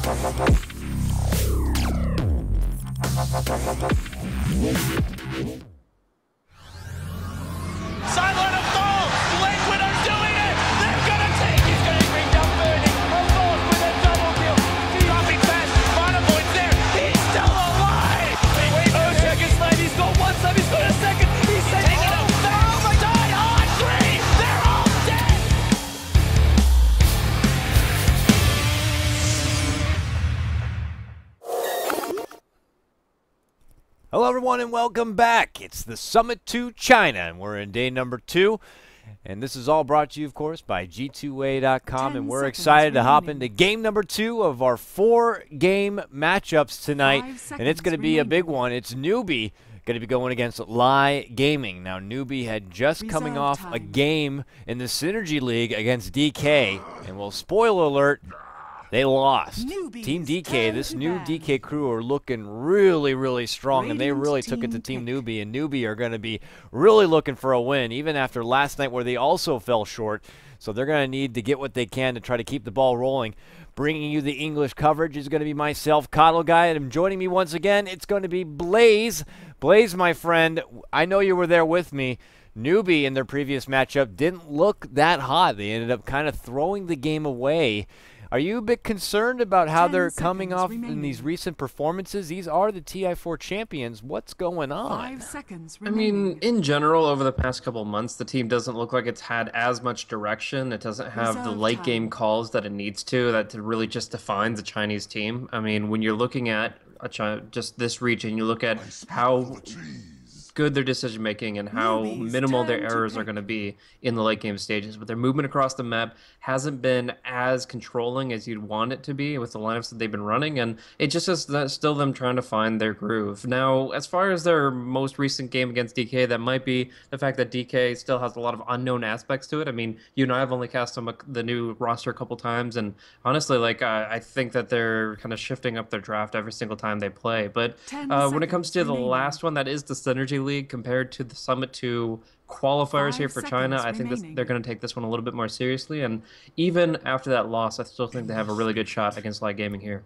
Silent of fall! Liquid are doing it! They're gonna take! He's gonna bring down Burning! Almost with a double kill! Dropping fast! Monovoid's there! He's still alive! Wait, oh, second slide! He's got one slide! He's got a second! He's taking out fast! Oh my god! On three! They're all dead! Hello everyone and welcome back. It's the Summit to China and we're in day number 2. And this is all brought to you, of course, by G2A.com, and we're excited to hop into game number 2 of our 4-game matchups tonight. And it's going to be a big one. It's Newbie going to be going against LAI Gaming. Now, Newbie had just coming off a game in the Synergy League against DK. And well, spoiler alert, they lost. Team DK, this new DK crew are looking really, really strong, and they really took it to Team Newbie, and Newbie are going to be really looking for a win, even after last night where they also fell short. So they're going to need to get what they can to try to keep the ball rolling. Bringing you the English coverage is going to be myself, Coddle Guy, and joining me once again, it's going to be Blaze. Blaze, my friend, I know you were there with me. Newbie in their previous matchup didn't look that hot. They ended up kind of throwing the game away. Are you a bit concerned about how they're coming off in these recent performances? These are the TI4 champions. What's going on? 5 seconds remaining. I mean, in general, over the past couple of months, the team doesn't look like it's had as much direction. It doesn't have the late game calls that it needs to, that really just defines the Chinese team. I mean, when you're looking at just this region, you look at how good their decision making and how minimal their errors are going to be in the late game stages, but their movement across the map hasn't been as controlling as you'd want it to be with the lineups that they've been running, and it just is still them trying to find their groove. Now, as far as their most recent game against DK, that might be the fact that DK still has a lot of unknown aspects to it. I mean, you and I have only cast them the new roster a couple times, and honestly, like I think that they're kind of shifting up their draft every single time they play. But when it comes to the last one, that is the Synergy League, compared to the Summit 2 qualifiers here for China, I think they're going to take this one a little bit more seriously, and even after that loss, I still think they have a really good shot against LAI Gaming here.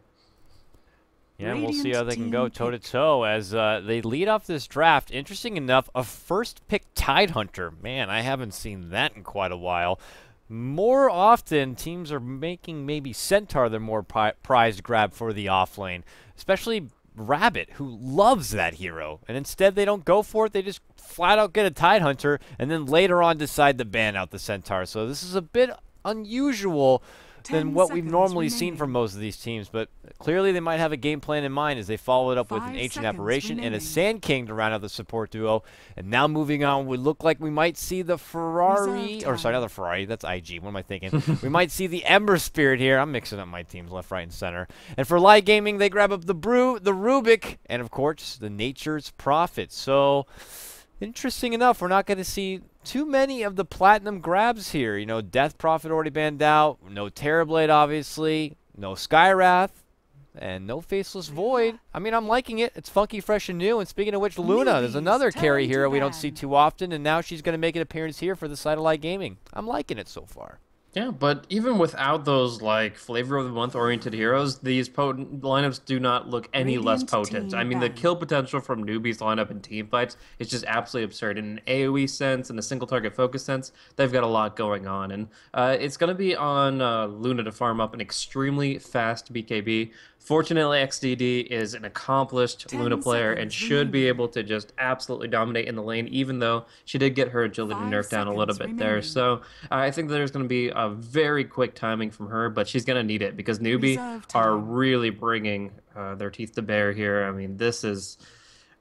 Yeah, we'll see how they can go toe-to-toe as they lead off this draft. Interesting enough, a first-pick Tidehunter. Man, I haven't seen that in quite a while. More often, teams are making maybe Centaur their more prized grab for the offlane, especially Rabbit, who loves that hero, and instead they don't go for it. They just flat out get a Tidehunter and then later on decide to ban out the Centaur. So this is a bit unusual than what we've normally seen from most of these teams, but clearly they might have a game plan in mind as they follow it up with an Ancient Apparition and a Sand King to round out the support duo. And now moving on, we look like we might see the Ferrari, or sorry, not the Ferrari, that's IG, what am I thinking? We might see the Ember Spirit here. I'm mixing up my teams left, right, and center. And for LAI Gaming, they grab up the Rubik, and of course, the Nature's Prophet. So, interesting enough, we're not going to see too many of the platinum grabs here. You know, Death Prophet already banned out. No Terrorblade, obviously. No Skywrath. And no Faceless Void. I mean, I'm liking it. It's funky, fresh, and new. And speaking of which, Luna, there's another carry hero we don't see too often. And now she's going to make an appearance here for the side of LAI Gaming. I'm liking it so far. Yeah, but even without those, like, flavor of the month oriented heroes, these potent lineups do not look any less potent. I mean, the kill potential from Newbie's lineup in team fights is just absolutely absurd. In an AoE sense, in a single target focus sense, they've got a lot going on. And it's going to be on Luna to farm up an extremely fast BKB. Fortunately, XDD is an accomplished Luna player and should be able to just absolutely dominate in the lane, even though she did get her agility nerfed down a little bit there. So I think there's going to be a very quick timing from her, but she's going to need it because Newbie are really bringing their teeth to bear here. I mean, this is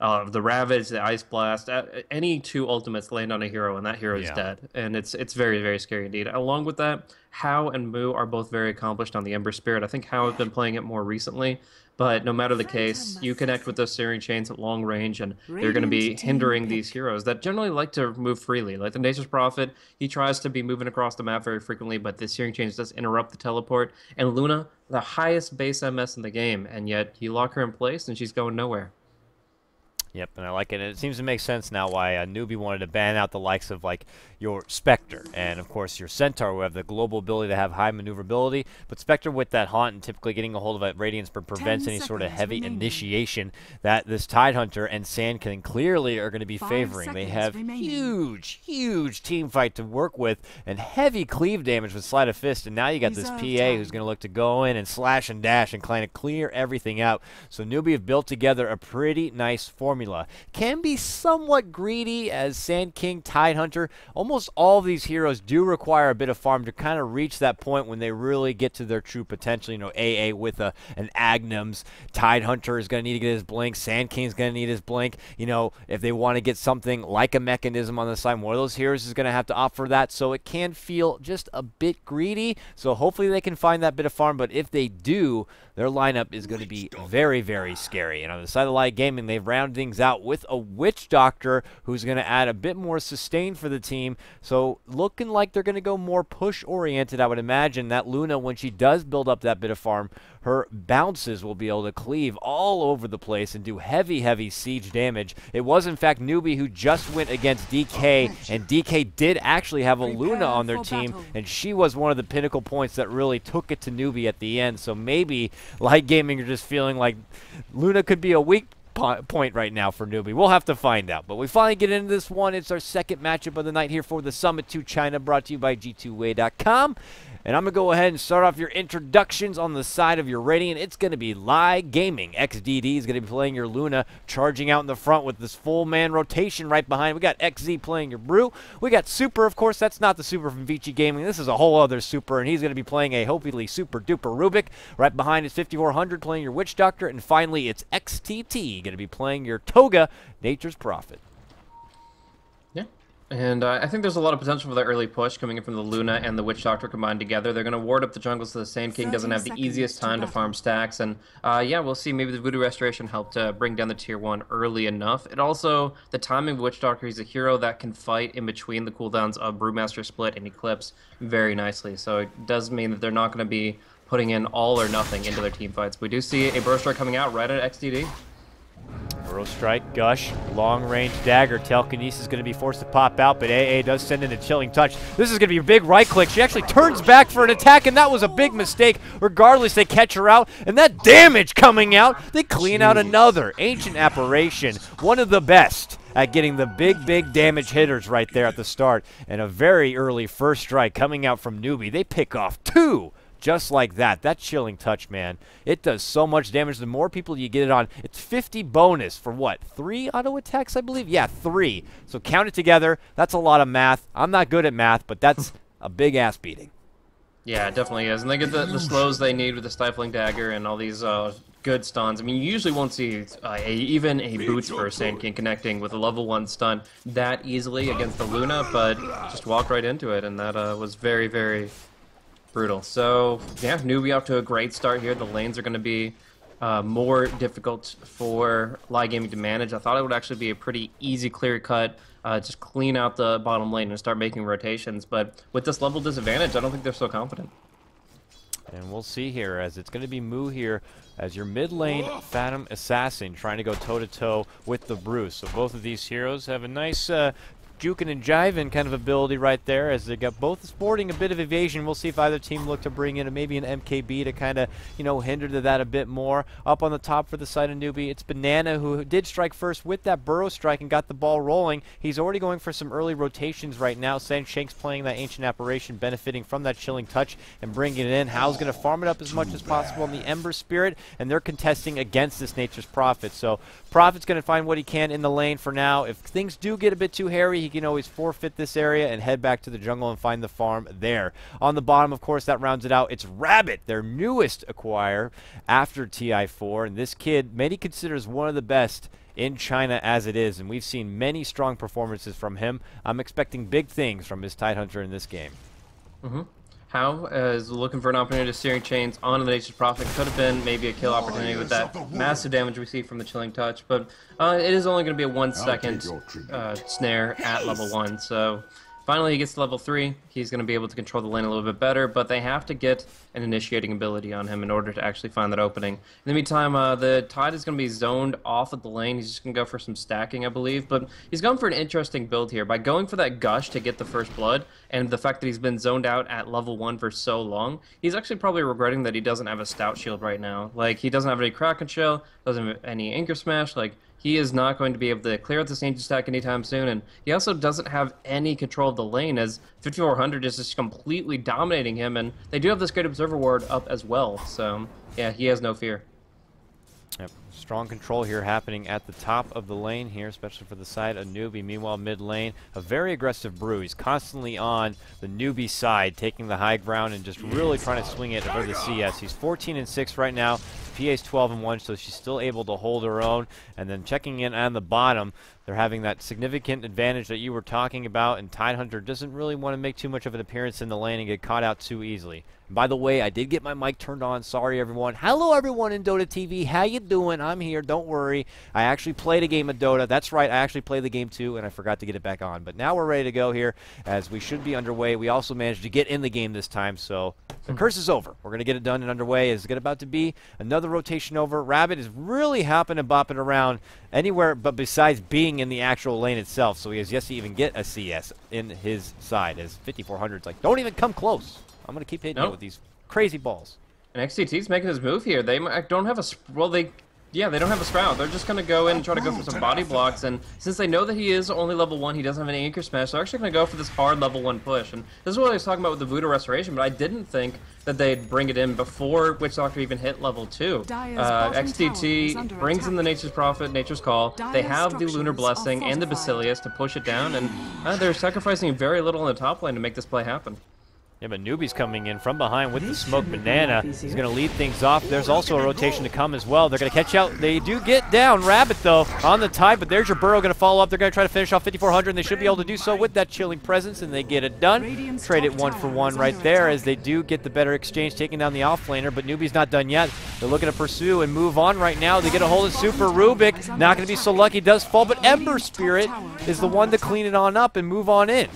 the Ravage, the Ice Blast, any two ultimates land on a hero and that hero is dead. And it's very, very scary indeed. Along with that, Hao and Moo are both very accomplished on the Ember Spirit. I think Hao has been playing it more recently, but no matter the case, you connect with those searing chains at long range, and they're going to be hindering these heroes that generally like to move freely. Like the Nature's Prophet, he tries to be moving across the map very frequently, but the searing chains does interrupt the teleport. And Luna, the highest base MS in the game, and yet you lock her in place and she's going nowhere. Yep, and I like it. And it seems to make sense now why Newbie wanted to ban out the likes of like your Spectre and of course your Centaur, who have the global ability to have high maneuverability. But Spectre with that haunt and typically getting a hold of it, Radiance prevents any sort of heavy initiation that this Tidehunter and Sand King clearly are going to be favoring. They have huge team fight to work with and heavy cleave damage with Sleight of Fist. And now you got this PA who's going to look to go in and slash and dash and kind of clear everything out. So Newbie have built together a pretty nice formula. Can be somewhat greedy as Sand King, Tidehunter. Almost all of these heroes do require a bit of farm to kind of reach that point when they really get to their true potential. You know, AA with an Agnums. Tidehunter is going to need to get his blink. Sand King is going to need his blink. You know, if they want to get something like a mechanism on the side, one of those heroes is going to have to opt for that. So it can feel just a bit greedy. So hopefully they can find that bit of farm. But if they do, their lineup is going to be very scary. And on the side of LAI Gaming, they've rounded things out with a Witch Doctor who's going to add a bit more sustain for the team. So looking like they're going to go more push-oriented, I would imagine. That Luna, when she does build up that bit of farm, her bounces will be able to cleave all over the place and do heavy siege damage. It was, in fact, Newbie who just went against DK, and DK did actually have a Luna on their team, and she was one of the pinnacle points that really took it to Newbie at the end. So maybe LAI Gaming are just feeling like Luna could be a weak point right now for Newbie. We'll have to find out. But we finally get into this one. It's our second matchup of the night here for the Summit to China, brought to you by G2Way.com. And I'm going to go ahead and start off your introductions on the side of your Radiant. It's going to be LAI Gaming. XDD is going to be playing your Luna, charging out in the front with this full man rotation right behind. We got XZ playing your Brew. We got Super, of course. That's not the Super from Vici Gaming. This is a whole other Super, and he's going to be playing a hopefully super duper Rubik. Right behind is 5400 playing your Witch Doctor. And finally, it's XTT going to be playing your Toga, Nature's Prophet. And I think there's a lot of potential for the early push coming in from the Luna and the Witch Doctor combined together. They're going to ward up the jungle so the Sand King doesn't have the easiest time to farm stacks. And yeah, we'll see. Maybe the Voodoo Restoration helped bring down the tier 1 early enough. It also, the timing of Witch Doctor, he's a hero that can fight in between the cooldowns of Brewmaster Split and Eclipse very nicely. So it does mean that they're not going to be putting in all or nothing into their team fights. We do see a Burrow Strike coming out right at XDD. Burrow Strike, Gush, long-range dagger. Telekinesis is going to be forced to pop out, but AA does send in a Chilling Touch. This is going to be a big right-click. She actually turns back for an attack, and that was a big mistake. Regardless, they catch her out, and that damage coming out, they clean out another Ancient Apparition, one of the best at getting the big damage hitters right there at the start. And a very early first strike coming out from Newbie. They pick off 2. Just like that. That Chilling Touch, man. It does so much damage. The more people you get it on, it's 50 bonus for what? 3 auto attacks, I believe? Yeah, 3. So count it together. That's a lot of math. I'm not good at math, but that's a big ass beating. Yeah, it definitely is. And they get the slows they need with the Stifling Dagger and all these good stuns. I mean, you usually won't see even a Boots for a Sand King connecting with a level 1 stun that easily against the Luna, but just walked right into it, and that was very brutal. So yeah, Newbie off to a great start here. The lanes are going to be more difficult for LAI Gaming to manage. I thought it would actually be a pretty easy clear cut, just clean out the bottom lane and start making rotations. But with this level disadvantage, I don't think they're so confident. And we'll see here, as it's going to be Moo here as your mid lane Phantom Assassin trying to go toe-to-toe with the Bruce. So both of these heroes have a nice juking and jiving kind of ability right there, as they got both sporting a bit of evasion. We'll see if either team look to bring in maybe an MKB to kind of, you know, hinder to that a bit more. Up on the top for the side of Newbie, it's Banana, who did strike first with that Burrow Strike and got the ball rolling. He's already going for some early rotations right now. Shank's playing that Ancient Apparition, benefiting from that Chilling Touch and bringing it in. Hal's going to farm it up as much as possible on the Ember Spirit, and they're contesting against this Nature's Prophet. So Prophet's going to find what he can in the lane for now. If things do get a bit too hairy, he can always forfeit this area and head back to the jungle and find the farm there. On the bottom, of course, that rounds it out. It's Rabbit, their newest acquire after TI4, and this kid many considers one of the best in China as it is, and we've seen many strong performances from him. I'm expecting big things from his Tidehunter in this game. How is looking for an opportunity to Searing Chains on the Nature's Prophet. Could have been maybe a kill opportunity with that massive damage we see from the Chilling Touch, but it is only going to be a 1 second snare at level 1, so Finally, he gets to level 3. He's going to be able to control the lane a little bit better, but they have to get an initiating ability on him in order to actually find that opening. In the meantime, the Tide is going to be zoned off of the lane. He's just going to go for some stacking, I believe, but he's going for an interesting build here. By going for that Gush to get the first blood, and the fact that he's been zoned out at level 1 for so long, he's actually probably regretting that he doesn't have a Stout Shield right now. Like, he doesn't have any Kraken Shell, doesn't have any Anchor Smash, like, he is not going to be able to clear out this Ancient Stack anytime soon, and he also doesn't have any control of the lane, as 5400 is just completely dominating him, and they do have this Great Observer Ward up as well, so yeah, he has no fear. Yep. Strong control here happening at the top of the lane here, especially for the side of Newbie. Meanwhile, mid lane, a very aggressive Brew. He's constantly on the Newbie side, taking the high ground and just really trying to swing it for the CS. He's 14-6 right now. PA's 12-1, so she's still able to hold her own. And then checking in on the bottom, they're having that significant advantage that you were talking about, and Tidehunter doesn't really want to make too much of an appearance in the lane and get caught out too easily. And by the way, I did get my mic turned on. Sorry, everyone. Hello, everyone in Dota TV. How you doing? I'm here. Don't worry. I actually played a game of Dota. That's right. I actually played the game too, and I forgot to get it back on. But now we're ready to go here, as we should be underway. We also managed to get in the game this time, so the curse is over. We're going to get it done and underway. It's about to be another rotation over. Rabbit is really hopping and bopping around anywhere but besides being in the actual lane itself, so he has yet to even get a CS in his side, as 5400's like, don't even come close. I'm going to keep hitting you with these crazy balls. And XTT's making his move here. They don't have a... Well, they don't have a Sprout. They're just going to go in and try to go for some body blocks, and since they know that he is only level 1, he doesn't have any Anchor Smash, they're actually going to go for this hard level 1 push. And this is what I was talking about with the Voodoo Restoration, but I didn't think that they'd bring it in before Witch Doctor even hit level 2. XTT brings in the Nature's Prophet, Nature's Call. They have the Lunar Blessing and the Basilius to push it down, and they're sacrificing very little in the top lane to make this play happen. Yeah, but Newbie's coming in from behind with the Smoke Banana. He's going to lead things off. There's also a rotation to come as well. They're going to catch out. They do get down Rabbit, though, on the Tide, but there's your Burrow going to follow up. They're going to try to finish off 5400, and they should be able to do so with that Chilling Presence, and they get it done. Trade it 1-for-1 right there, as they do get the better exchange, taking down the offlaner, but Newbie's not done yet. They're looking to pursue and move on right now. They get a hold of Super Rubik. Not going to be so lucky. Does fall, but Ember Spirit is the one to clean it on up and move on in.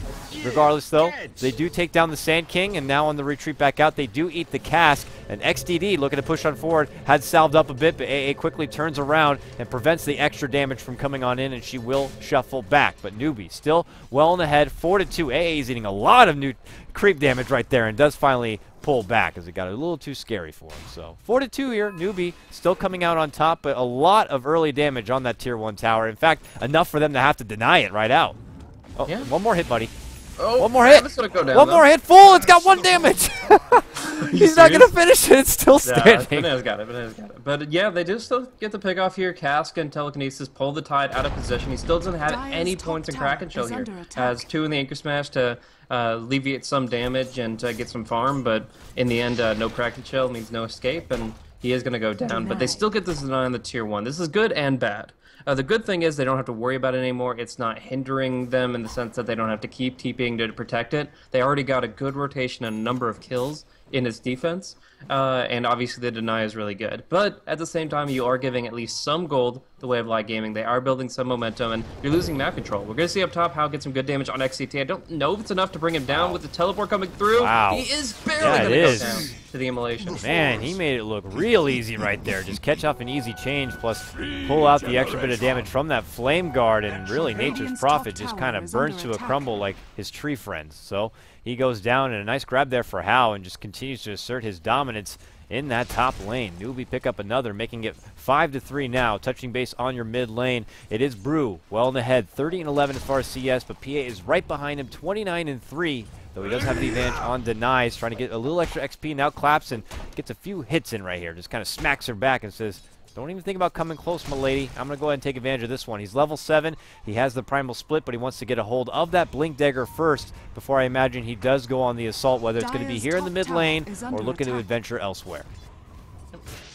Regardless, though, they do take down the Sand King, and now on the retreat back out, they do eat the cask. And XDD, looking to push on forward, had salved up a bit, but AA quickly turns around and prevents the extra damage from coming on in, and she will shuffle back. But Newbie still well in the head, 4-2. AA is eating a lot of new creep damage right there, and does finally pull back as it got a little too scary for him. So 4-2 here. Newbie still coming out on top, but a lot of early damage on that tier 1 tower. In fact, enough for them to have to deny it right out. Oh, yeah. One more hit, buddy. Oh, one more hit. Go down, one more hit. Full. It's got 1 damage. He's not going to finish it. It's still standing. Bananas got it. But yeah, they do still get the pick off here. Cask and Telekinesis pull the Tide out of position. He still doesn't have any points in Kraken Shell here. Has 2 in the Anchor Smash to alleviate some damage and to get some farm, but in the end, no Kraken Shell means no escape, and he is going to go down. But they still get this deny on the tier 1. This is good and bad. The good thing is they don't have to worry about it anymore. It's not hindering them in the sense that they don't have to keep TPing to protect it. They already got a good rotation and a number of kills in its defense, and obviously the deny is really good. But at the same time, you are giving at least some gold the way of LAI gaming. They are building some momentum, and you're losing map control. We're going to see up top how get some good damage on XCT. I don't know if it's enough to bring him down with the teleport coming through. Wow. He is barely going to go down to the immolation. Man, he made it look real easy right there. Just catch off an easy change, plus pull out the extra bit of damage from that Flame Guard, and really Nature's Prophet just kind of burns to a crumble like his tree friends. So he goes down, and a nice grab there for Hao, and just continues to assert his dominance in that top lane. Newbie pick up another, making it 5-3 now. Touching base on your mid lane. It is Brew, well in the head, 30-11 as far as CS, but PA is right behind him, 29-3. Though he does have the advantage on denies, trying to get a little extra XP. Now claps and gets a few hits in right here. Just kind of smacks her back and says, don't even think about coming close, my lady. I'm going to go ahead and take advantage of this one. He's level 7. He has the Primal Split, but he wants to get a hold of that Blink Dagger first before I imagine he does go on the assault, whether it's going to be here in the mid lane or looking to adventure elsewhere.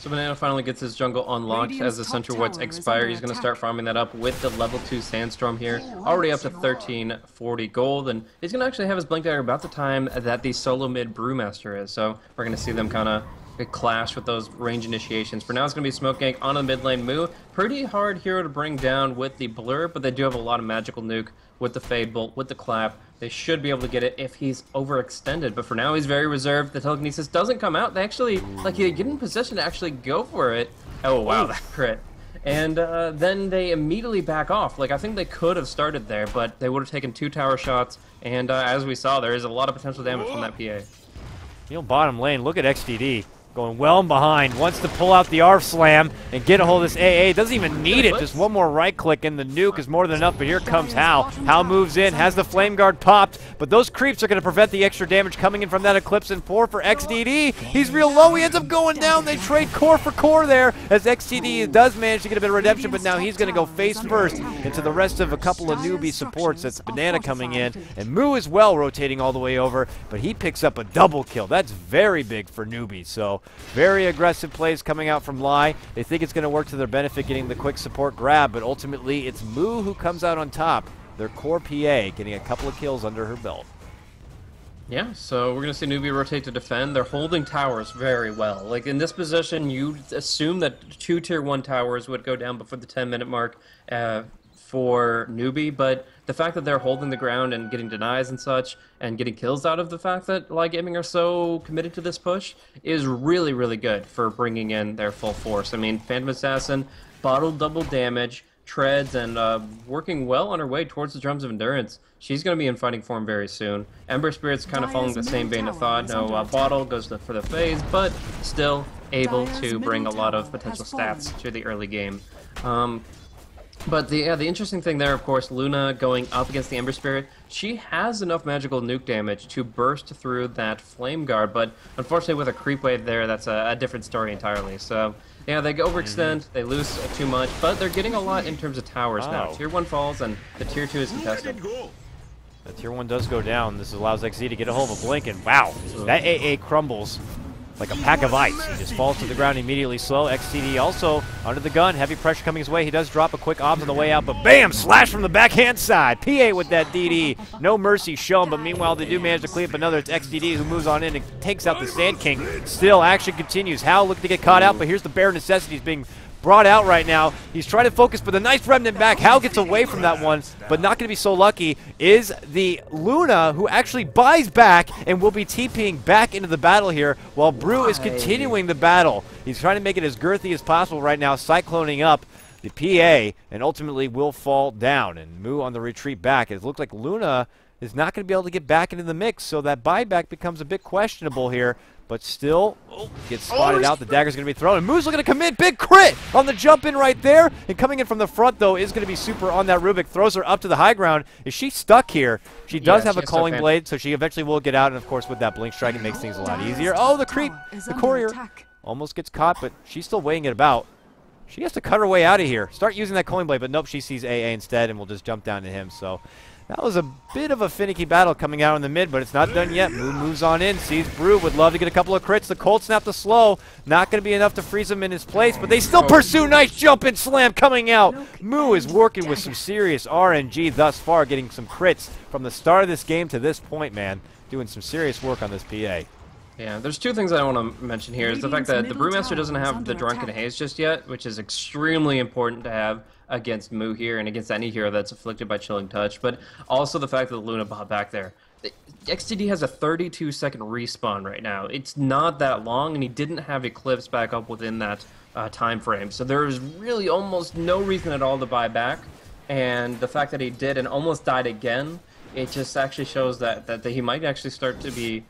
So Banana finally gets his jungle unlocked as the Central Woods expire. He's going to start farming that up with the level 2 Sandstorm here. Already up to 1340 gold, and he's going to actually have his Blink Dagger about the time that the solo mid Brewmaster is. So we're going to see them kind of clash with those range initiations. For now, it's going to be Smoke Gank on the mid lane. Moo, pretty hard hero to bring down with the Blur, but they do have a lot of magical nuke with the Fade Bolt, with the Clap. they should be able to get it if he's overextended. But for now, he's very reserved. The telekinesis doesn't come out. They actually, like, they get in position to actually go for it. Oh, wow, that crit. And then they immediately back off. Like, I think they could have started there, but they would have taken 2 tower shots. And as we saw, there is a lot of potential damage from that PA. Bottom lane, look at XDD. Going well and behind, wants to pull out the ARF slam and get a hold of this AA. Doesn't even need it, just one more right click and the nuke is more than enough, but here comes Hal. Hal moves in, has the flame guard popped, but those creeps are going to prevent the extra damage coming in from that Eclipse, and 4 for XDD. He's real low, he ends up going down. They trade core for core there as XDD does manage to get a bit of redemption, but now he's going to go face first into the rest of a couple of newbie supports. That's Banana coming in, and Moo as well rotating all the way over, but he picks up a double kill. That's very big for newbie, so very aggressive plays coming out from LAI. They think it's going to work to their benefit getting the quick support grab, but ultimately it's Moo who comes out on top. Their core PA getting a couple of kills under her belt. Yeah, so we're going to see newbie rotate to defend. They're holding towers very well. Like, in this position, you'd assume that 2 tier 1 towers would go down before the 10-minute mark for newbie, but the fact that they're holding the ground and getting denies and such, and getting kills out of the fact that LAI Gaming are so committed to this push is really, really good for bringing in their full force. I mean, Phantom Assassin, bottled double damage, treads, and working well on her way towards the Drums of Endurance. She's going to be in fighting form very soon. Ember Spirit's kind of following the same vein of thought. No bottle goes for the phase, but still able to bring a lot of potential stats to the early game. But the interesting thing there, of course, Luna going up against the Ember Spirit, she has enough magical nuke damage to burst through that Flame Guard, but unfortunately with a creep wave there, that's a different story entirely. So, yeah, they overextend, they lose too much, but they're getting a lot in terms of towers now. Tier 1 falls, and the Tier 2 is contested. The Tier 1 does go down. This allows XZ to get a hold of a blink, and wow, that AA crumbles like a pack of ice. He just falls to the ground immediately slow. XTD also under the gun. Heavy pressure coming his way. He does drop a quick obs on the way out, but bam! Slash from the backhand side. PA with that DD. No mercy shown, but meanwhile they do manage to clean up another. It's XTD who moves on in and takes out the Sand King. Still, action continues. Hal looking to get caught out, but here's the bare necessities being brought out right now. He's trying to focus, but the nice remnant back. Hal gets away from that one, but not going to be so lucky is the Luna, who actually buys back and will be TPing back into the battle here while Brew is continuing the battle. He's trying to make it as girthy as possible right now, cycloning up the PA, and ultimately will fall down. And Moo on the retreat back. It looks like Luna is not going to be able to get back into the mix, so that buyback becomes a bit questionable here. But still, gets spotted out. The dagger's going to be thrown. And Moo's looking to commit. Big crit on the jump in right there. And coming in from the front, though, is going to be super on that Rubik. Throws her up to the high ground. Is she stuck here? She does have a calling blade, so she eventually will get out. And, of course, with that blink strike, it makes things a lot easier. Oh, the creep. The courier almost gets caught, but she's still weighing it about. She has to cut her way out of here. Start using that calling blade, but nope, she sees AA instead and will just jump down to him. So that was a bit of a finicky battle coming out in the mid, but it's not done yet. Moo moves on in, sees Brew, would love to get a couple of crits. The Cold Snap to slow, not going to be enough to freeze him in his place, but they still pursue. Nice jump and slam coming out. Moo is working with some serious RNG thus far, getting some crits from the start of this game to this point, man. Doing some serious work on this PA. Yeah, there's two things I want to mention here. Is the fact that the Brewmaster doesn't have the Drunken Haze just yet, which is extremely important to have against Moo here and against any hero that's afflicted by Chilling Touch, but also the fact that Luna bought back there. XTD has a 32-second respawn right now. It's not that long, and he didn't have Eclipse back up within that time frame, so there is really almost no reason at all to buy back, and the fact that he did and almost died again, it just actually shows that he might actually start to be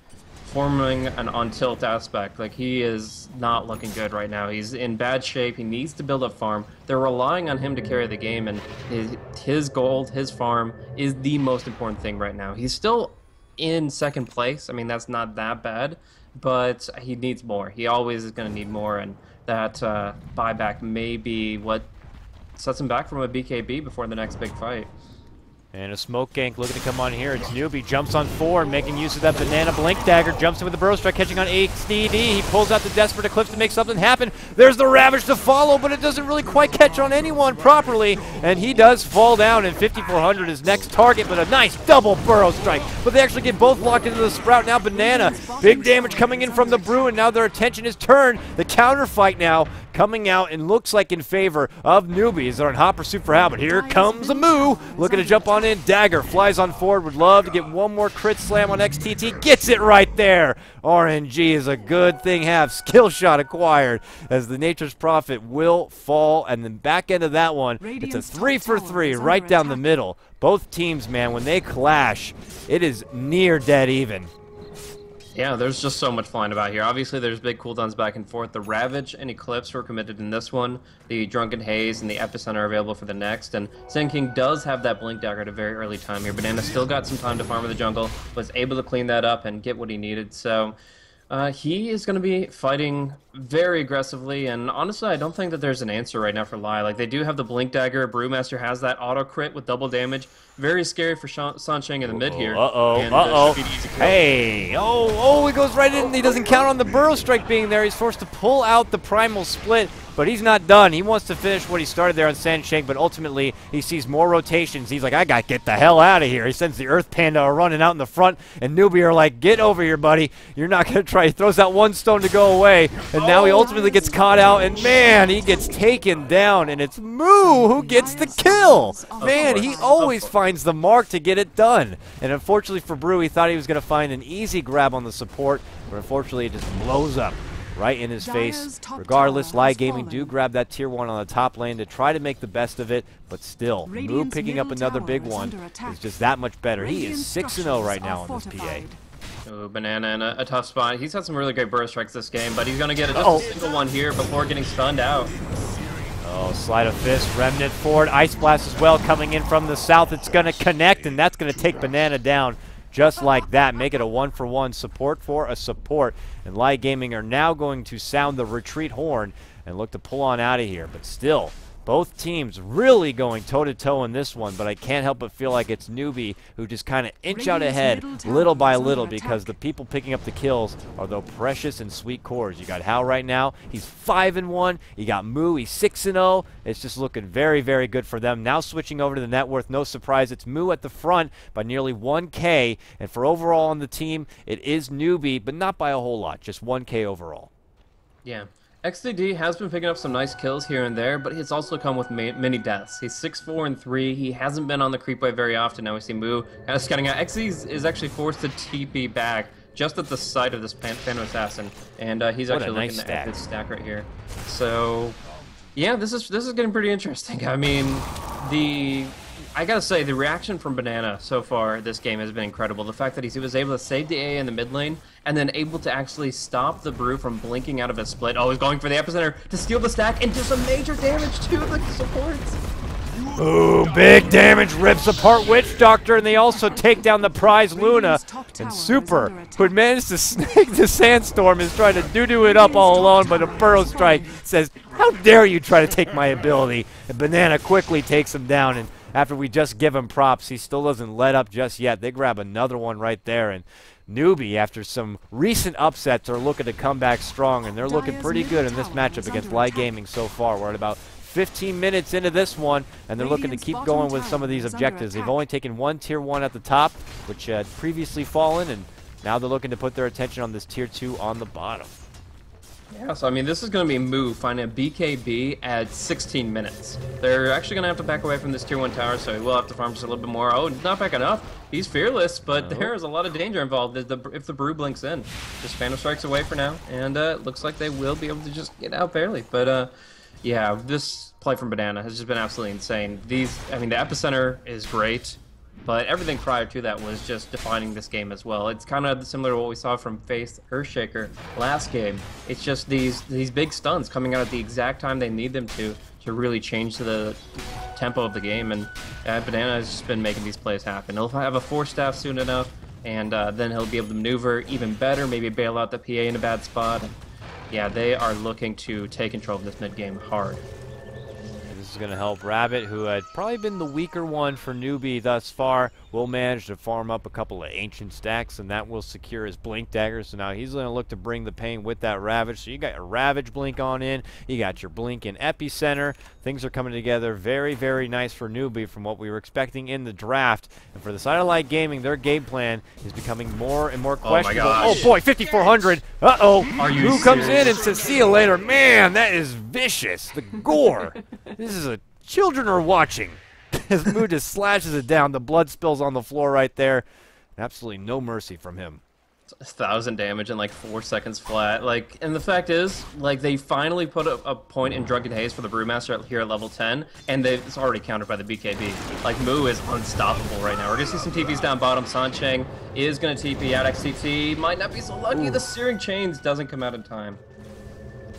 forming an on-tilt aspect. Like, he is not looking good right now. He's in bad shape. He needs to build up farm. They're relying on him to carry the game, and his gold, his farm, is the most important thing right now. He's still in second place. I mean, that's not that bad, but he needs more. He always is going to need more, and that buyback may be what sets him back from a BKB before the next big fight. And a smoke gank looking to come on here. It's Newbie, jumps on forward, making use of that banana blink dagger, jumps in with the burrow strike, catching on XDD. He pulls out the desperate Eclipse to make something happen. There's the Ravage to follow, but it doesn't really quite catch on anyone properly, and he does fall down, and 5400 is next target, but a nice double burrow strike. But they actually get both locked into the Sprout. Now Banana, big damage coming in from the Brew, and now their attention is turned. The counter fight now coming out and looks like in favor of Newbies. They're in hot pursuit for Hal, but here comes a Moo looking to jump on in. Dagger flies on forward, would love to get one more crit slam on XTT, gets it right there. RNG is a good thing have. Skill shot acquired as the Nature's Prophet will fall, and then back end of that one, it's a 3 for 3 right down the middle. Both teams, man, when they clash, it is near dead even. Yeah, there's just so much flying about here. Obviously, there's big cooldowns back and forth. The Ravage and Eclipse were committed in this one. The Drunken Haze and the Epicenter are available for the next. And Sand King does have that Blink Dagger at a very early time here. Banana still got some time to farm in the jungle, was able to clean that up and get what he needed. So he is going to be fighting very aggressively, and honestly, I don't think that there's an answer right now for LAI. Like, they do have the Blink Dagger. Brewmaster has that auto crit with double damage. Very scary for Sansheng in the mid here. Hey, he goes right in. He doesn't count on the Burrow Strike being there. He's forced to pull out the Primal Split, but he's not done. He wants to finish what he started there on Sansheng, but ultimately he sees more rotations. He's like, I got to get the hell out of here. He sends the Earth Panda running out in the front, and Newbie are like, get over here, buddy. You're not going to try. He throws out one stone to go away, and now he ultimately gets caught out, and man, he gets taken down, and it's Moo who gets the kill. Man, he always finds the mark to get it done. And unfortunately for Brew, he thought he was going to find an easy grab on the support, but unfortunately it just blows up right in his face. Regardless, LAI Gaming do grab that tier 1 on the top lane to try to make the best of it, but still, Moo picking up another big one is just that much better. He is 6-0 right now on this PA. Ooh, Banana in a tough spot. He's had some really great burst strikes this game, but he's going to get a single one here before getting stunned out. Oh, Sleight of Fist, Remnant forward, Ice Blast as well coming in from the south. It's going to connect, and that's going to take Banana down just like that. Make it a 1-for-1 support for a support. And LAI Gaming are now going to sound the retreat horn and look to pull on out of here. But still, both teams really going toe-to-toe in this one, but I can't help but feel like it's Newbie who just kind of inch out ahead little by little because the people picking up the kills are the precious and sweet cores. You got Hal right now. He's 5-1. You got Moo. He's 6-0. It's just looking very, very good for them. Now switching over to the net worth. No surprise, it's Moo at the front by nearly 1K. And for overall on the team, it is Newbie, but not by a whole lot. Just 1K overall. Yeah. XDD has been picking up some nice kills here and there, but it's also come with many deaths. He's 6-4-3. He hasn't been on the creep wave very often. Now we see Moo kind of scouting out. XD is actually forced to TP back just at the sight of this Phantom Assassin, and he's actually looking at his stack right here. So, yeah, this is getting pretty interesting. I mean, I gotta say, the reaction from Banana so far this game has been incredible. The fact that he was able to save the AA in the mid lane and then able to actually stop the Brew from blinking out of his split. Oh, he's going for the epicenter to steal the stack and do some major damage to the supports. Ooh, big damage, rips apart Witch Doctor, and they also take down the prize Luna. And Super, who had managed to snake the Sandstorm, is trying to doo-doo it up all alone, but a Burrow Strike says, how dare you try to take my ability? And Banana quickly takes him down, and after we just give him props, he still doesn't let up just yet. They grab another one right there, and Newbie, after some recent upsets, are looking to come back strong, and they're looking pretty good in this matchup against LAI Gaming so far. We're at about 15 minutes into this one, and they're looking to keep going with some of these objectives. They've only taken one tier 1 at the top, which had previously fallen, and now they're looking to put their attention on this tier 2 on the bottom. Yeah, so I mean, this is going to be Moo finding a BKB at 16 minutes. They're actually going to have to back away from this tier 1 tower, so he will have to farm just a little bit more. Oh, not back enough. He's fearless, but there is a lot of danger involved if the Brew blinks in. Just Phantom Strikes away for now, and it looks like they will be able to just get out barely. But yeah, this play from Banana has just been absolutely insane. I mean, the Epicenter is great, but everything prior to that was just defining this game as well. It's kind of similar to what we saw from Faith Earthshaker last game. It's just these big stuns coming out at the exact time they need them to really change the tempo of the game, and Banana has just been making these plays happen. He'll have a 4-staff soon enough, and then he'll be able to maneuver even better, maybe bail out the PA in a bad spot. Yeah, they are looking to take control of this mid-game hard. This is going to help Rabbit, who had probably been the weaker one for Newbie thus far, will manage to farm up a couple of ancient stacks, and that will secure his blink dagger. So now he's going to look to bring the pain with that Ravage. So you got your Ravage blink on in, you got your blink in epicenter. Things are coming together very, very nice for Newbie from what we were expecting in the draft. And for the side of LAI Gaming, their game plan is becoming more and more questionable. Oh boy, 5,400. Uh-oh. Who comes in and says, see you later. Man, that is vicious. The gore. This is a children are watching. As Moo just slashes it down. The blood spills on the floor right there. Absolutely no mercy from him. 1,000 damage in like 4 seconds flat. Like, and the fact is, like, they finally put a point in Drunken Haze for the Brewmaster here at level 10, and it's already countered by the BKB. Like, Moo is unstoppable right now. We're gonna see some TPs down bottom. Sancheng is gonna TP out XTT. Might not be so lucky. The Searing Chains doesn't come out in time.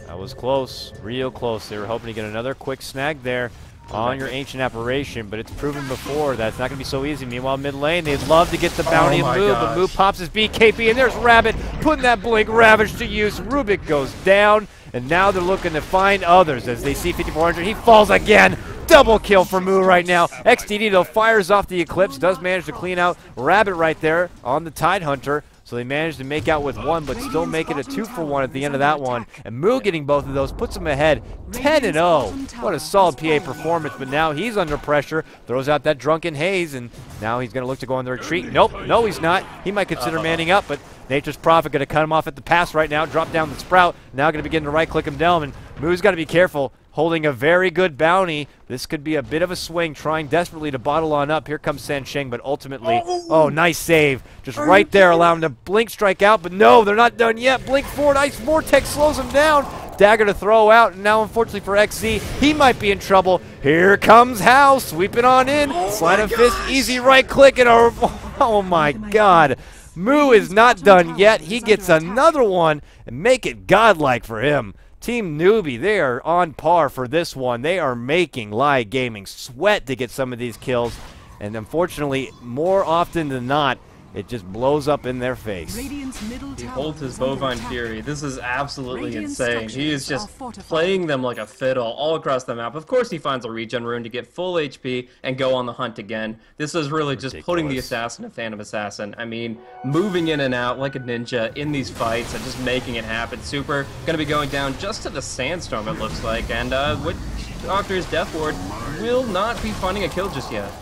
That was close, real close. They were hoping to get another quick snag there on your Ancient Apparition, but it's proven before that it's not going to be so easy. Meanwhile, mid lane, they'd love to get the bounty and Moo, but Moo pops his BKB, and there's Rabbit putting that blink Ravage to use. Rubik goes down, and now they're looking to find others as they see 5,400. He falls again. Double kill for Moo right now. XTD, though, fires off the Eclipse, does manage to clean out Rabbit right there on the Tidehunter. So they managed to make out with one, but still make it a 2-for-1 at the end of that one. And Moo getting both of those puts him ahead 10-0. What a solid PA performance, but now he's under pressure. Throws out that Drunken Haze, and now he's going to look to go on the retreat. Nope, no he's not. He might consider manning up, but Nature's Prophet going to cut him off at the pass right now, drop down the Sprout. Now going to begin to right-click him down, and Moo's got to be careful. Holding a very good bounty. This could be a bit of a swing, trying desperately to bottle on up. Here comes Sancheng, but ultimately, oh, nice save. Just right there, allow him to blink, strike out, but no, they're not done yet. Blink forward, Ice Vortex slows him down. Dagger to throw out, and now unfortunately for XZ, he might be in trouble. Here comes Hal, sweeping on in. Sleight of fist, easy right click, and a, oh my God. Moo is not done yet. He gets another one, and make it godlike for him. Team Newbie, they are on par for this one. They are making LAI Gaming sweat to get some of these kills. And unfortunately, more often than not, it just blows up in their face. He holds his bovine fury. This is absolutely insane. He is just playing them like a fiddle all across the map. Of course he finds a regen rune to get full HP and go on the hunt again. This is really just putting the assassin in Phantom Assassin. I mean, moving in and out like a ninja in these fights and just making it happen. Super gonna be going down just to the Sandstorm, it looks like. And Witch Doctor's Death Ward will not be finding a kill just yet.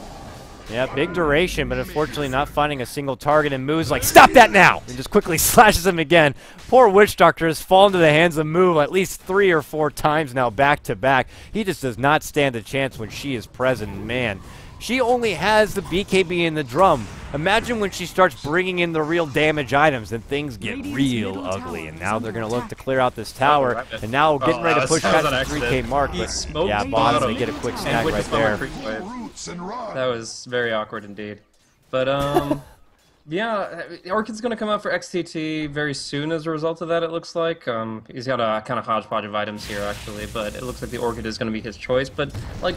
Yeah, big duration, but unfortunately not finding a single target, and Moo's like, stop that now! And just quickly slashes him again. Poor Witch Doctor has fallen to the hands of Moo at least 3 or 4 times now back to back. He just does not stand a chance when she is present, man. She only has the BKB in the drum. Imagine when she starts bringing in the real damage items, and things get real ugly. And now they're going to look to clear out this tower, and now getting ready to push past the 3K mark. But yeah, bottom, they get a quick snag right there. That was very awkward indeed. But, yeah, Orchid's going to come out for XTT very soon as a result of that, it looks like. He's got a kind of hodgepodge of items here, actually, but it looks like the Orchid is going to be his choice. But, like,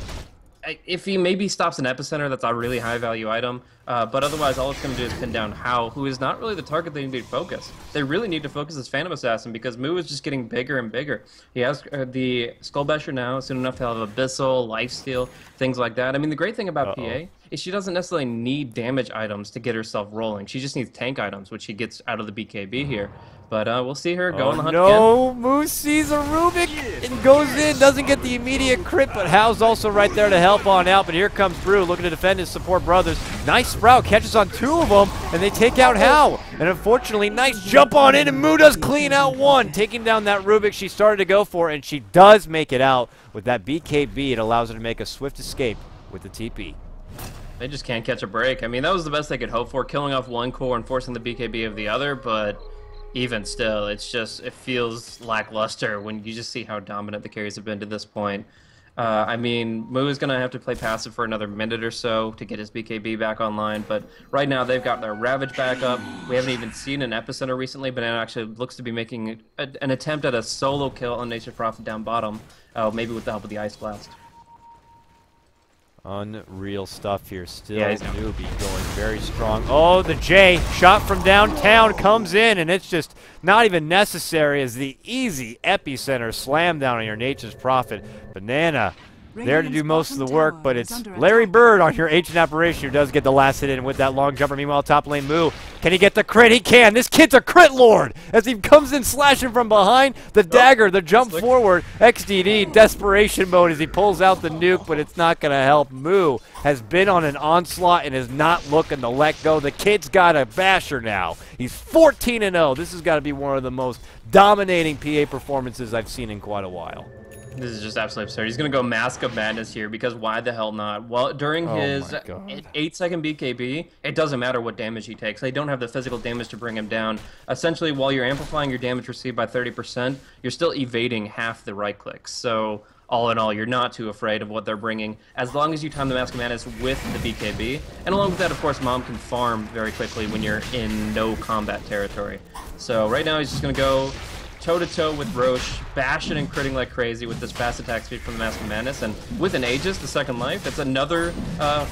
if he maybe stops an Epicenter, that's a really high-value item. But otherwise, all it's going to do is pin down Hao, who is not really the target they need to focus. They really need to focus this Phantom Assassin because Moo is just getting bigger and bigger. He has the Skull Basher now, soon enough to have Abyssal, Lifesteal, things like that. I mean, the great thing about PA is she doesn't necessarily need damage items to get herself rolling. She just needs tank items, which she gets out of the BKB here. But we'll see her go on the hunt again. Moo sees a Rubik and goes in, doesn't get the immediate crit, but Hal's also right there to help on out. But here comes Brew looking to defend his support brothers. Nice Sprout catches on 2 of them, and they take out Hal. And unfortunately, nice jump on in, and Moo does clean out 1, taking down that Rubik she started to go for, and she does make it out with that BKB. It allows her to make a swift escape with the TP. They just can't catch a break. I mean, that was the best they could hope for, killing off 1 core and forcing the BKB of the other, but even still, it's just, it feels lackluster when you just see how dominant the carries have been to this point. I mean, Moo is going to have to play passive for another minute or so to get his BKB back online, but right now they've got their Ravage back up. We haven't even seen an Epicenter recently, but it actually looks to be making an attempt at a solo kill on Nature's Prophet down bottom, maybe with the help of the Ice Blast. Unreal stuff here. Still Newbie going very strong. Oh, the J shot from downtown comes in, and it's just not even necessary as the easy Epicenter slam down on your Nature's Prophet. Banana there to do most of the work, but it's Larry Bird on your ancient apparition who does get the last hit in with that long jumper. Meanwhile, top lane Moo, can he get the crit? He can. This kid's a crit lord as he comes in slashing from behind. The dagger, the jump forward, XDD, desperation mode as he pulls out the nuke, but it's not going to help. Moo has been on an onslaught and is not looking to let go. The kid's got a basher now. He's 14-0. This has got to be one of the most dominating PA performances I've seen in quite a while. This is just absolutely absurd. He's going to go Mask of Madness here because why the hell not? Well, during his 8-second BKB, it doesn't matter what damage he takes. They don't have the physical damage to bring him down. Essentially, while you're amplifying your damage received by 30%, you're still evading half the right clicks. So all in all, you're not too afraid of what they're bringing as long as you time the Mask of Madness with the BKB. And along with that, of course, Mom can farm very quickly when you're in no combat territory. So right now, he's just going to go toe-to-toe with Roche, bashing and critting like crazy with this fast attack speed from the Mask of Madness, and with an Aegis, the second life, it's another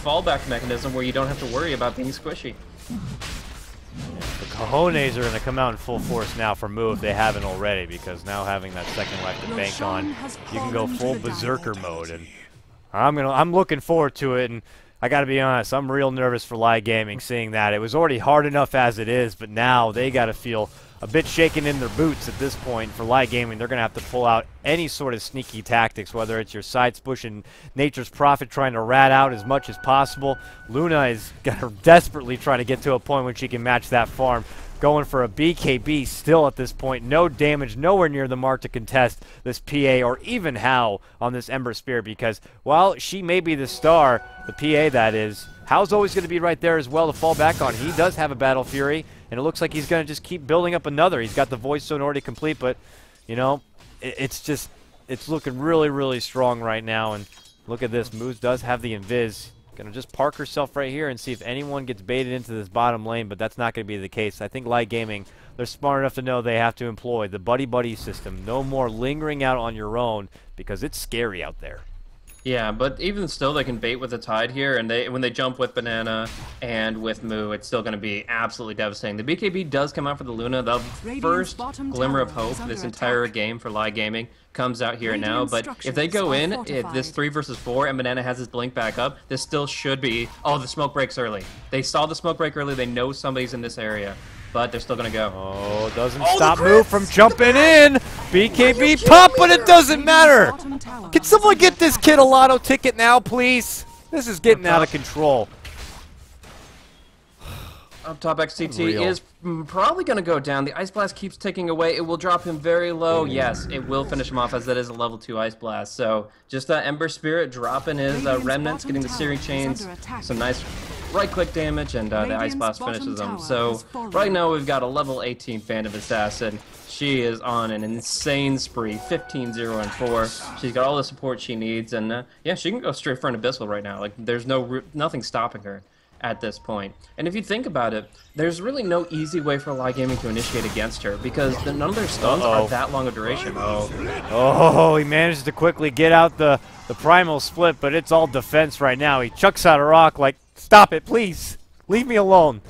fallback mechanism where you don't have to worry about being squishy. The cojones are going to come out in full force now for Moo if they haven't already, because now having that second life to bank on, you can go full berserker mode, and I'm looking forward to it. And I got to be honest, I'm real nervous for LAI Gaming seeing that. It was already hard enough as it is, but now they got to feel a bit shaken in their boots at this point. For LAI Gaming, they're going to have to pull out any sort of sneaky tactics, whether it's your side push and Nature's Prophet trying to rat out as much as possible. Luna is desperately trying to get to a point where she can match that farm. Going for a BKB still at this point. No damage, nowhere near the mark to contest this PA or even Hao on this Ember Spirit, because while she may be the star, the PA that is, Hao's always going to be right there as well to fall back on. He does have a Battle Fury, and it looks like he's going to just keep building up another. He's got the Voice Zone already complete, but, you know, it's looking really, really strong right now. And look at this. Moose does have the Invis. Going to just park herself right here and see if anyone gets baited into this bottom lane, but that's not going to be the case. I think LAI Gaming, they're smart enough to know they have to employ the buddy-buddy system. No more lingering out on your own, because it's scary out there. Yeah, but even still, they can bait with the Tide here, and when they jump with Banana and with Moo, it's still going to be absolutely devastating. The BKB does come out for the Luna. The first glimmer of hope this entire game for LAI Gaming comes out here now, but if they go in, if this 3 versus 4 and Banana has his blink back up, this still should be... Oh, the smoke breaks early. They saw the smoke break early. They know somebody's in this area, but they're still going to go. Oh, doesn't stop Moo from jumping in. BKB pop, but it doesn't matter. Can someone get this kid a lotto ticket now, please? This is getting out of control. Up top, XTT is probably going to go down. The Ice Blast keeps ticking away. It will drop him very low. Yes, it will finish him off, as that is a level 2 Ice Blast. So just Ember Spirit dropping his remnants, getting the Searing Chains, some nice right-click damage, and the Ice Blast finishes them. So right now we've got a level 18 Phantom Assassin. She is on an insane spree, 15-0-4. She's got all the support she needs, and yeah, she can go straight for an Abyssal right now. Like, there's nothing stopping her at this point. And if you think about it, there's really no easy way for LAI Gaming to initiate against her, because none of their stuns are that long of duration. Oh, he managed to quickly get out the primal split, but it's all defense right now. He chucks out a rock like, stop it, please. Leave me alone.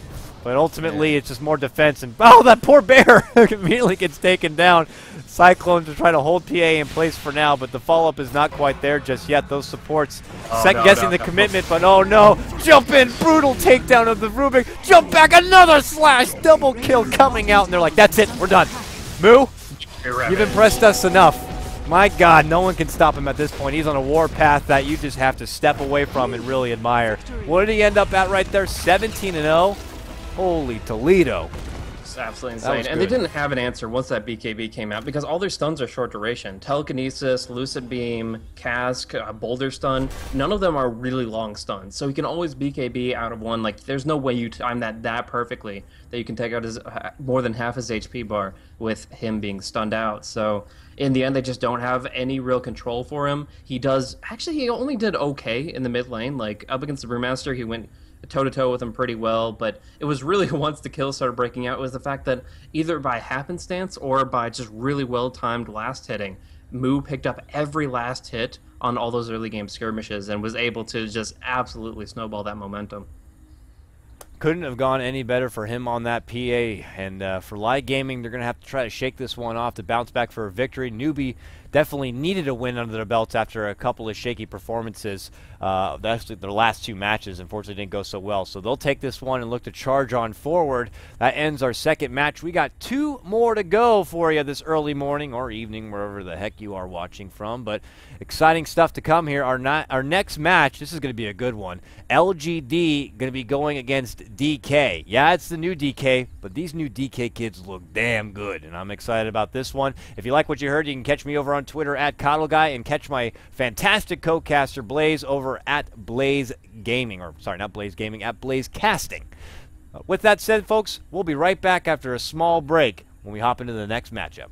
But ultimately, it's just more defense. And oh, that poor bear immediately gets taken down. Cyclone to try to hold PA in place for now, but the follow-up is not quite there just yet. Those supports second-guessing the commitment, but oh no. Jump in, brutal takedown of the Rubik. Jump back, another slash. Double kill coming out, and they're like, that's it, we're done. Moo, you've impressed us enough. My God, no one can stop him at this point. He's on a war path that you just have to step away from and really admire. What did he end up at right there? 17-0? Holy Toledo. It's absolutely insane. And they didn't have an answer once that BKB came out, because all their stuns are short duration. Telekinesis, Lucid Beam, Cask, Boulder Stun, none of them are really long stuns. So you can always BKB out of one. Like, there's no way you time that perfectly that you can take out his more than half his HP bar with him being stunned out. So in the end, they just don't have any real control for him. He only did okay in the mid lane. Like, up against the Brewmaster, he went toe-to-toe with him pretty well, but it was really once the kills started breaking out, it was the fact that either by happenstance or by just really well-timed last hitting, Moo picked up every last hit on all those early game skirmishes and was able to just absolutely snowball that momentum. couldn't have gone any better for him on that PA. And for LAI Gaming, they're going to have to try to shake this one off to bounce back for a victory. Newbie definitely needed a win under their belts after a couple of shaky performances. Actually, their last 2 matches, unfortunately, didn't go so well. So they'll take this one and look to charge on forward. That ends our second match. We got 2 more to go for you this early morning or evening, wherever the heck you are watching from. But exciting stuff to come here. Our next match, this is going to be a good one. LGD going to be going against DK. Yeah, it's the new DK, but these new DK kids look damn good, and I'm excited about this one. If you like what you heard, you can catch me over on Twitter at CoddleGuy and catch my fantastic co-caster Blaze over at Blaze Gaming, or sorry, not Blaze Gaming, at Blaze Casting. With that said, folks, we'll be right back after a small break when we hop into the next matchup.